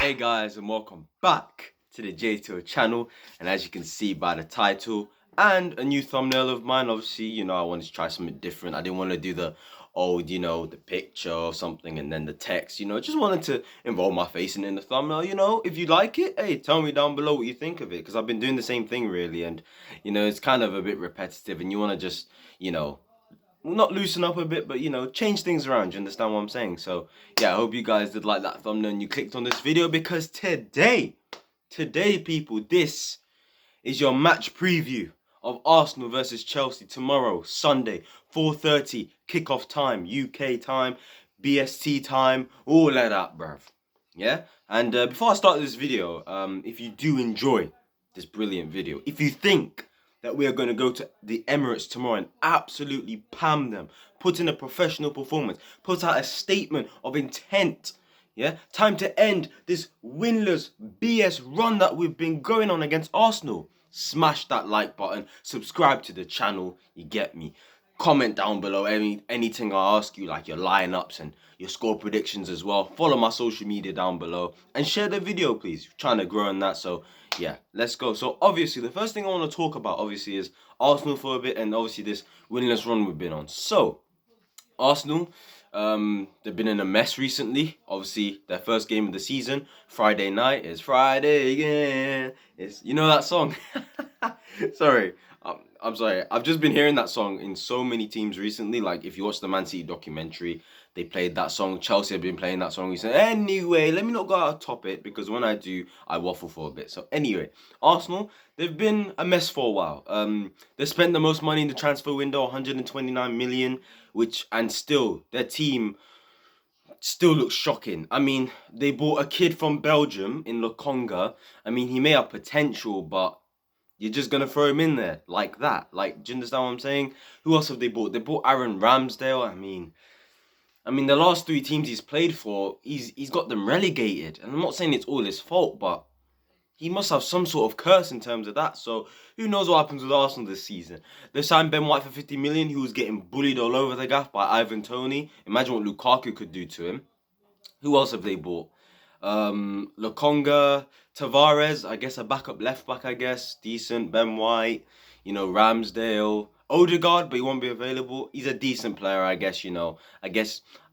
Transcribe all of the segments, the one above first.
Hey guys, and welcome back to the J2 channel. And as you can see by the title and a new thumbnail of mine, obviously, I wanted to try something different. I didn't want to do the old, the picture or something and then the text, just wanted to involve my face in the thumbnail. If you like it, hey, tell me down below what you think of it, because I've been doing the same thing really, and it's kind of a bit repetitive, and you want to just, not loosen up a bit, but change things around. You understand what I'm saying? So yeah, I hope you guys did like that thumbnail and you clicked on this video, because today people, this is your match preview of Arsenal versus Chelsea tomorrow, Sunday, 4:30 kickoff time, UK time, BST time, all of that, bruv. Yeah. And before I start this video, if you do enjoy this brilliant video, if you think that we are going to go to the Emirates tomorrow and absolutely pam them, put in a professional performance, put out a statement of intent, yeah? Time to end this winless BS run that we've been going on against Arsenal. Smash that like button, subscribe to the channel, you get me. Comment down below anything I ask you, like your lineups and your score predictions as well. Follow my social media down below and share the video, please. We're trying to grow on that, so yeah, let's go. So obviously, the first thing I want to talk about, obviously, is Arsenal for a bit, and obviously this winless run we've been on. So Arsenal, they've been in a mess recently. Obviously, their first game of the season, Friday night. It's Friday again. It's, that song. Sorry. I'm sorry. I've just been hearing that song in so many teams recently. Like, if you watch the Man City documentary, they played that song. Chelsea have been playing that song recently. Anyway, let me not go out of topic, because when I do, I waffle for a bit. So anyway, Arsenal, they've been a mess for a while. They spent the most money in the transfer window, 129 million, and still their team still looks shocking. I mean, they bought a kid from Belgium in Lokonga. I mean, he may have potential, but you're just going to throw him in there like that. Like, do you understand what I'm saying? Who else have they bought? They bought Aaron Ramsdale. I mean, the last three teams he's played for, he's got them relegated. And I'm not saying it's all his fault, but he must have some sort of curse in terms of that. So who knows what happens with Arsenal this season? They signed Ben White for 50 million, who was getting bullied all over the gaff by Ivan Toney. Imagine what Lukaku could do to him. Who else have they bought? Lokonga, Tavares, I guess a backup left back, I guess. Decent. Ben White, Ramsdale. Odegaard, but he won't be available. He's a decent player, I guess, I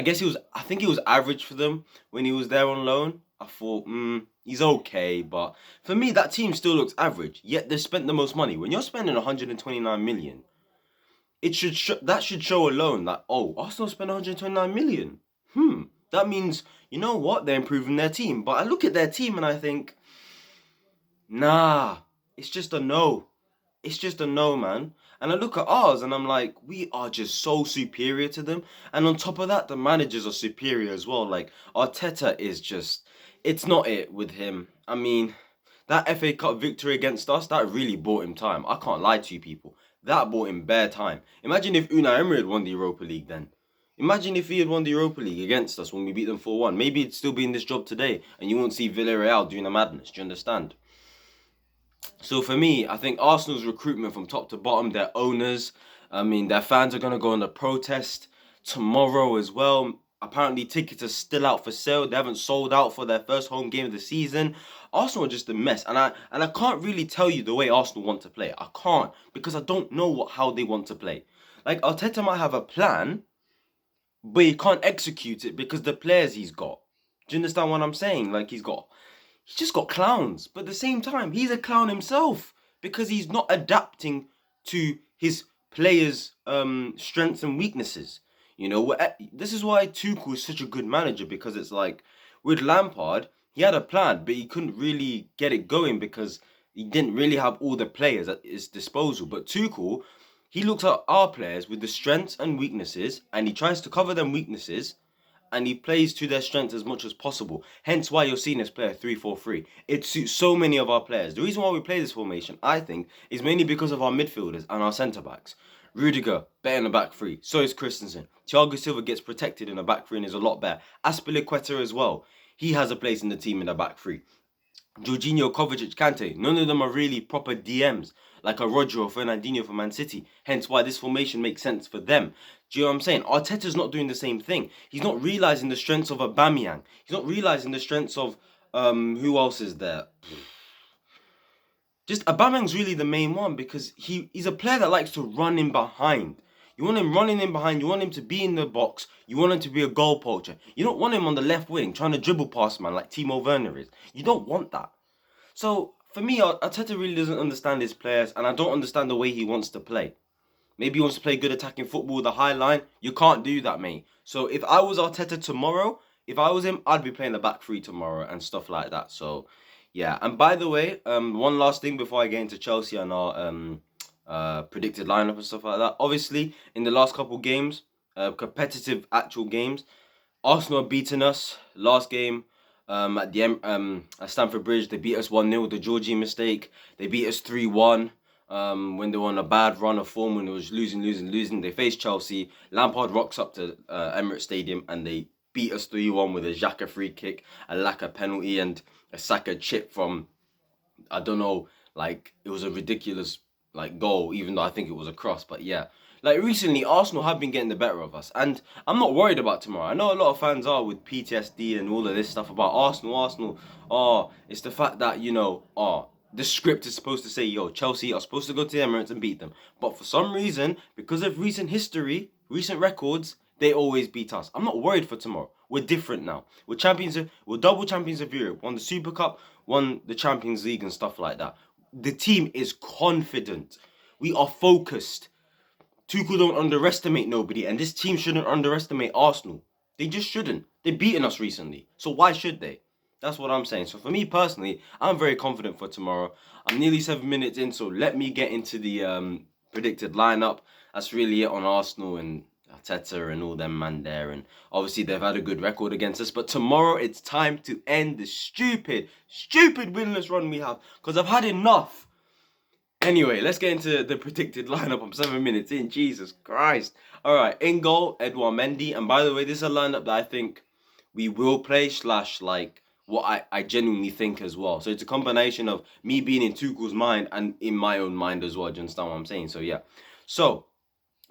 think he was average for them when he was there on loan. I thought, he's okay, but for me, that team still looks average. Yet they spent the most money. When you're spending 129 million, that should show alone that, oh, Arsenal spent 129 million. That means, you know what? They're improving their team. But I look at their team and I think, nah, it's just a no. It's just a no, man. And I look at ours and I'm like, we are just so superior to them. And on top of that, the managers are superior as well. Like, Arteta is just, it's not it with him. I mean, that FA Cup victory against us, that really bought him time. I can't lie to you people. That bought him bare time. Imagine if Unai Emery had won the Europa League then. Imagine if he had won the Europa League against us when we beat them 4-1. Maybe he'd still be in this job today and you won't see Villarreal doing a madness. Do you understand? So for me, I think Arsenal's recruitment from top to bottom, their owners, their fans are going to go on a protest tomorrow as well. Apparently tickets are still out for sale. They haven't sold out for their first home game of the season. Arsenal are just a mess. And I can't really tell you the way Arsenal want to play. I can't, because I don't know how they want to play. Like, Arteta might have a plan, but he can't execute it because the players he's got. Do you understand what I'm saying? Like, he's just got clowns. But at the same time, he's a clown himself, because he's not adapting to his players' strengths and weaknesses. This is why Tuchel is such a good manager, because it's like, with Lampard, he had a plan, but he couldn't really get it going because he didn't really have all the players at his disposal. But Tuchel, he looks at our players with the strengths and weaknesses, and he tries to cover them weaknesses, and he plays to their strengths as much as possible. Hence why you're seeing us play a 3-4-3. It suits so many of our players. The reason why we play this formation, I think, is mainly because of our midfielders and our centre-backs. Rudiger, better in the back three. So is Christensen. Thiago Silva gets protected in the back three and is a lot better. Azpilicueta as well. He has a place in the team in the back three. Jorginho, Kovacic, Kante, none of them are really proper DMs, like a Roger or Fernandinho for Man City. Hence why this formation makes sense for them. Do you know what I'm saying? Arteta's not doing the same thing. He's not realising the strengths of Aubameyang. He's not realising the strengths of Who else is there? Just Aubameyang's really the main one because he's a player that likes to run in behind. You want him running in behind. You want him to be in the box. You want him to be a goal poacher. You don't want him on the left wing trying to dribble past man like Timo Werner is. You don't want that. So for me, Arteta really doesn't understand his players, and I don't understand the way he wants to play. Maybe he wants to play good attacking football with a high line. You can't do that, mate. So if I was Arteta tomorrow, if I was him, I'd be playing the back three tomorrow and stuff like that. So yeah. And by the way, one last thing before I get into Chelsea and our predicted lineup and stuff like that. Obviously, in the last couple games, competitive actual games, Arsenal have beaten us. Last game at Stamford Bridge, they beat us 1-0 with the Georgie mistake. They beat us 3-1 when they were on a bad run of form, when they was losing. They faced Chelsea. Lampard rocks up to Emirates Stadium and they beat us 3-1 with a Xhaka free kick, a Laka penalty, and a Saka chip from, I don't know, like, it was a ridiculous like goal, even though I think it was a cross. But yeah, like recently Arsenal have been getting the better of us, and I'm not worried about tomorrow. I know a lot of fans are with PTSD and all of this stuff about Arsenal. Oh, it's the fact that, you know, the script is supposed to say, yo, Chelsea are supposed to go to the Emirates and beat them. But for some reason, because of recent history, recent records, they always beat us. I'm not worried for tomorrow. We're different now. We're double champions of Europe. Won the Super Cup, won the Champions League and stuff like that. The team is confident. We are focused. Tuchel don't underestimate nobody, and this team shouldn't underestimate Arsenal. They just shouldn't. They've beaten us recently, so why should they? That's what I'm saying. So for me personally, I'm very confident for tomorrow. I'm nearly 7 minutes in, so let me get into the predicted lineup. That's really it on Arsenal and Arteta and all them man there. And obviously they've had a good record against us. But tomorrow it's time to end the stupid winless run we have, because I've had enough. Anyway, let's get into the predicted lineup. I'm 7 minutes in. Jesus Christ. All right, in goal, Edouard Mendy. And by the way, this is a lineup that I think we will play / like what I genuinely think as well. So it's a combination of me being in Tuchel's mind and in my own mind as well. Do you understand what I'm saying? So yeah. So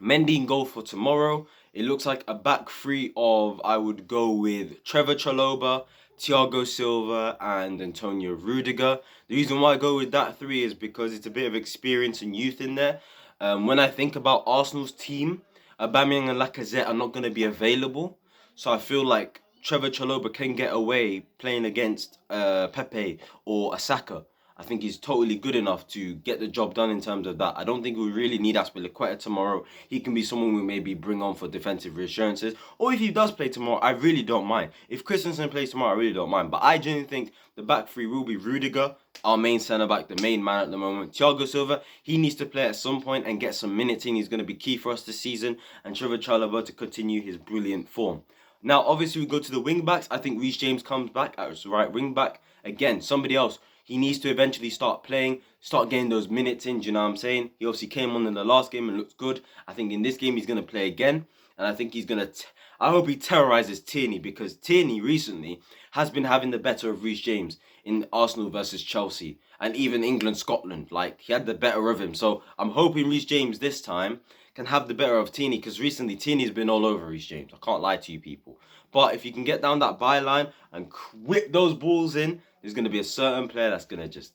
Mendy in goal for tomorrow. It looks like a back three of, I would go with Trevor Chalobah, Thiago Silva, and Antonio Rudiger. The reason why I go with that three is because it's a bit of experience and youth in there. When I think about Arsenal's team, Aubameyang and Lacazette are not going to be available. So I feel like Trevor Chalobah can get away playing against Pepe or Saka. I think he's totally good enough to get the job done in terms of that. I don't think we really need Azpilicueta tomorrow. He can be someone we maybe bring on for defensive reassurances. Or if he does play tomorrow, I really don't mind. If Christensen plays tomorrow, I really don't mind. But I genuinely think the back three will be Rudiger, our main centre-back, the main man at the moment. Thiago Silva, he needs to play at some point and get some minutes in. He's going to be key for us this season. And Trevor Chalobah to continue his brilliant form. Now, obviously, we go to the wing-backs. I think Reece James comes back as right wing-back. Again, somebody else. He needs to eventually start playing, start getting those minutes in, do you know what I'm saying? He obviously came on in the last game and looked good. I think in this game he's going to play again. And I think he's going to... I hope he terrorizes Tierney, because Tierney recently has been having the better of Reece James in Arsenal versus Chelsea. And even England-Scotland. Like, he had the better of him. So I'm hoping Reece James this time can have the better of Tierney, because recently Tierney's been all over Reece James. I can't lie to you people. But if you can get down that byline and whip those balls in, there's going to be a certain player that's going to just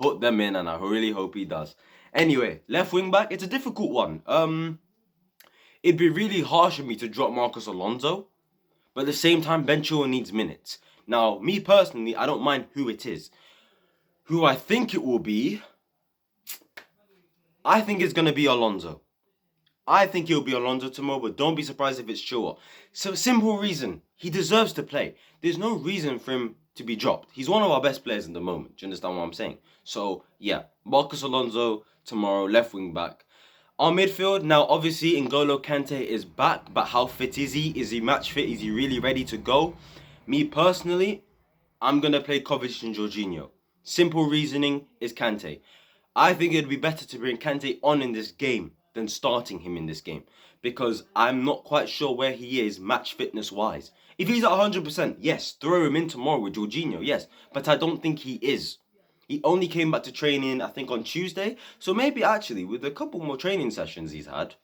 put them in, and I really hope he does. Anyway, left wing back, it's a difficult one. It'd be really harsh of me to drop Marcos Alonso, but at the same time, Ben Chilwell needs minutes. Now, me personally, I don't mind who it is. Who I think it will be, I think it's going to be Alonso. I think he'll be Alonso tomorrow, but don't be surprised if it's Chilwell. So, simple reason, he deserves to play. There's no reason for him to be dropped. He's one of our best players in the moment. Do you understand what I'm saying? So, yeah, Marcos Alonso tomorrow, left wing back. Our midfield, now obviously N'Golo Kante is back, but how fit is he? Is he match fit? Is he really ready to go? Me personally, I'm going to play Kovacic and Jorginho. Simple reasoning is Kante. I think it'd be better to bring Kante on in this game than starting him in this game, because I'm not quite sure where he is match fitness wise. If he's at 100%, yes, throw him in tomorrow with Jorginho, yes, but I don't think he is. He only came back to training, I think, on Tuesday, so maybe actually with a couple more training sessions he's had,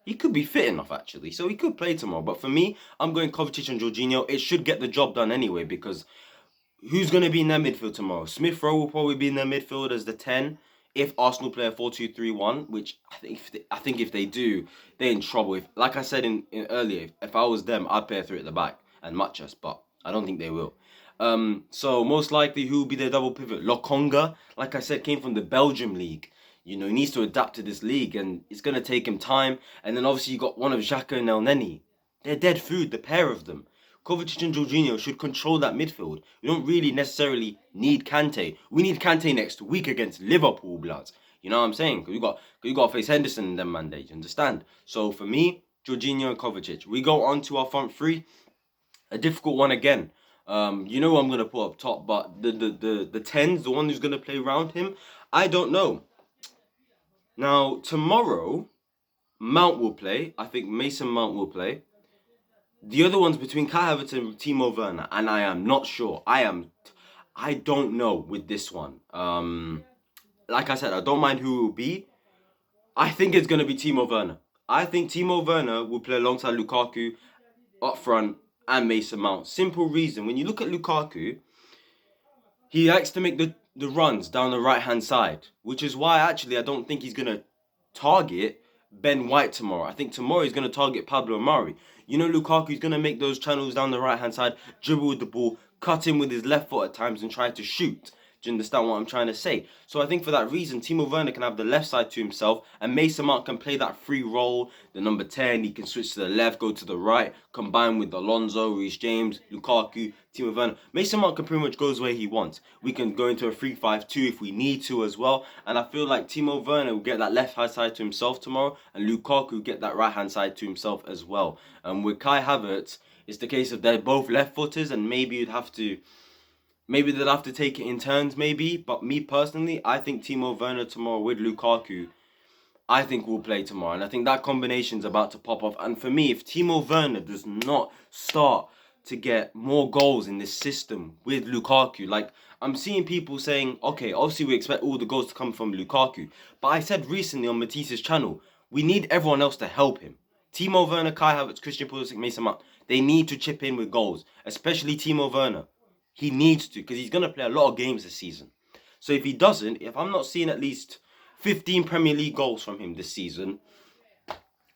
he could be fit enough actually, so he could play tomorrow. But for me, I'm going Kovacic and Jorginho. It should get the job done anyway, because Who's going to be in their midfield tomorrow? Smith Rowe will probably be in their midfield as the 10 if Arsenal play a 4-2-3-1, which I think if they do, they're in trouble. If, like I said in earlier, if I was them, I'd play a 3 at the back and match us, but I don't think they will. So most likely, who will be their double pivot? Lokonga, like I said, came from the Belgium league. You know, he needs to adapt to this league, and it's going to take him time. And then obviously you got one of Xhaka and El Neni. They're dead food, the pair of them. Kovacic and Jorginho should control that midfield. We don't really necessarily need Kante. We need Kante next week against Liverpool, bloods. You know what I'm saying? Because you got to face Henderson and them man, you understand? So for me, Jorginho and Kovacic. We go on to our front three. A difficult one again. You know who I'm gonna put up top, but the tens, the one who's gonna play around him, I don't know. Now tomorrow, Mount will play. I think Mason Mount will play. The other one's between Kai Havertz and Timo Werner, and I am not sure. I don't know with this one. Like I said, I don't mind who it will be. I think it's gonna be Timo Werner. I think Timo Werner will play alongside Lukaku up front and Mason Mount. Simple reason. When you look at Lukaku, he likes to make the runs down the right hand side, which is why actually I don't think he's gonna target Ben White tomorrow. I think tomorrow he's gonna target Pablo Mari. You know, Lukaku's gonna make those channels down the right hand side, dribble with the ball, cut in with his left foot at times, and try to shoot. Do you understand what I'm trying to say? So I think for that reason, Timo Werner can have the left side to himself, and Mason Mount can play that free role, the number 10. He can switch to the left, go to the right, combine with Alonso, Reece James, Lukaku, Timo Werner. Mason Mount can pretty much go where he wants. We can go into a 3-5-2 if we need to as well. And I feel like Timo Werner will get that left hand side to himself tomorrow, and Lukaku will get that right hand side to himself as well. With Kai Havertz, it's the case of they're both left footers, and maybe they'll have to take it in turns, maybe. But me personally, I think Timo Werner tomorrow with Lukaku, I think will play tomorrow. And I think that combination's about to pop off. And for me, if Timo Werner does not start to get more goals in this system with Lukaku, like I'm seeing people saying, okay, obviously we expect all the goals to come from Lukaku. But I said recently on Matisse's channel, we need everyone else to help him. Timo Werner, Kai Havertz, Christian Pulisic, Mason Mount, they need to chip in with goals, especially Timo Werner. He needs to, because he's going to play a lot of games this season. So if he doesn't, if I'm not seeing at least 15 Premier League goals from him this season,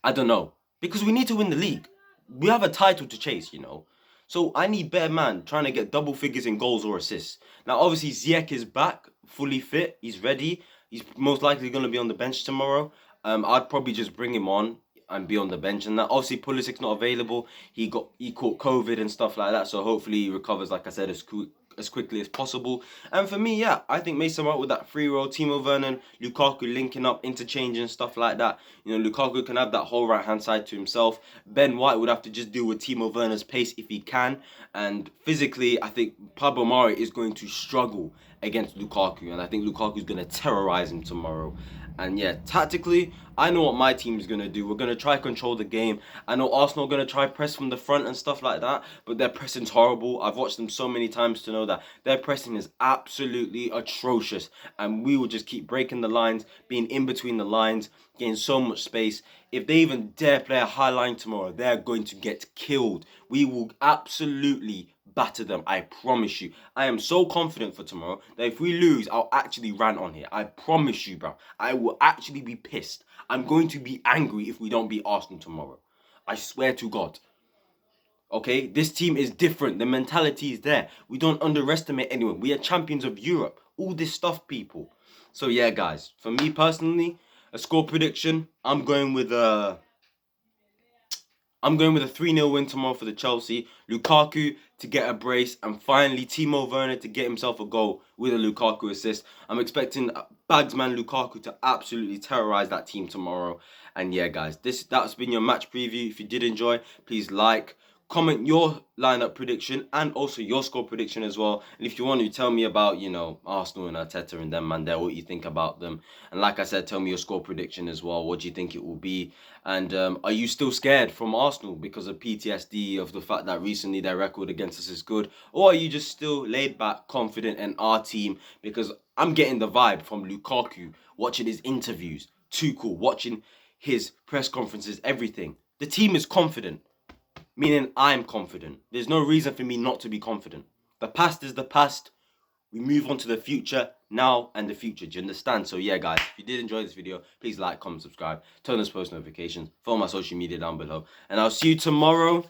I don't know. Because we need to win the league. We have a title to chase, you know. So I need better man trying to get double figures in goals or assists. Now, obviously, Ziyech is back, fully fit. He's ready. He's most likely going to be on the bench tomorrow. I'd probably just bring him on and be on the bench and that. Obviously, Pulisic's not available. He caught COVID and stuff like that. So hopefully he recovers, like I said, as quickly as possible. And for me, yeah, I think Mason Mount with that free roll, Timo Werner, Lukaku linking up, interchanging stuff like that. You know, Lukaku can have that whole right hand side to himself. Ben White would have to just deal with Timo Werner's pace if he can. And physically, I think Pablo Mari is going to struggle against Lukaku, and I think Lukaku's going to terrorize him tomorrow. And yeah, tactically, I know what my team is going to do. We're going to try control the game. I know Arsenal are going to try press from the front and stuff like that, but their pressing's horrible. I've watched them so many times to know that their pressing is absolutely atrocious. And we will just keep breaking the lines, being in between the lines, getting so much space. If they even dare play a high line tomorrow, they're going to get killed. We will absolutely batter them, I promise you. I am so confident for tomorrow that if we lose, I'll actually rant on here. I promise you, bro. I will actually be pissed. I'm going to be angry if we don't beat Arsenal tomorrow. I swear to God. Okay, this team is different. The mentality is there. We don't underestimate anyone. We are champions of Europe. All this stuff, people. So yeah, guys. For me personally, a score prediction. I'm going with a 3-0 win tomorrow for the Chelsea. Lukaku to get a brace, and finally Timo Werner to get himself a goal with a Lukaku assist. I'm expecting Bagsman Lukaku to absolutely terrorize that team tomorrow. And yeah, guys, that's been your match preview. If you did enjoy, please like, comment your lineup prediction and also your score prediction as well. And if you want to tell me about, you know, Arsenal and Arteta and them, man, there, what you think about them. And like I said, tell me your score prediction as well. What do you think it will be? And are you still scared from Arsenal because of PTSD of the fact that recently their record against us is good? Or are you just still laid back, confident in our team? Because I'm getting the vibe from Lukaku, watching his interviews, Tuchel, watching his press conferences, everything. The team is confident. Meaning I'm confident. There's no reason for me not to be confident. The past is the past. We move on to the future now and the future. Do you understand? So yeah, guys, if you did enjoy this video, please like, comment, subscribe, turn on post notifications, follow my social media down below. And I'll see you tomorrow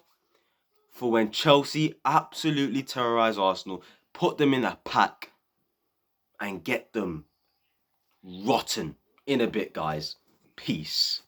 for when Chelsea absolutely terrorize Arsenal, put them in a pack, and get them rotten in a bit, guys. Peace.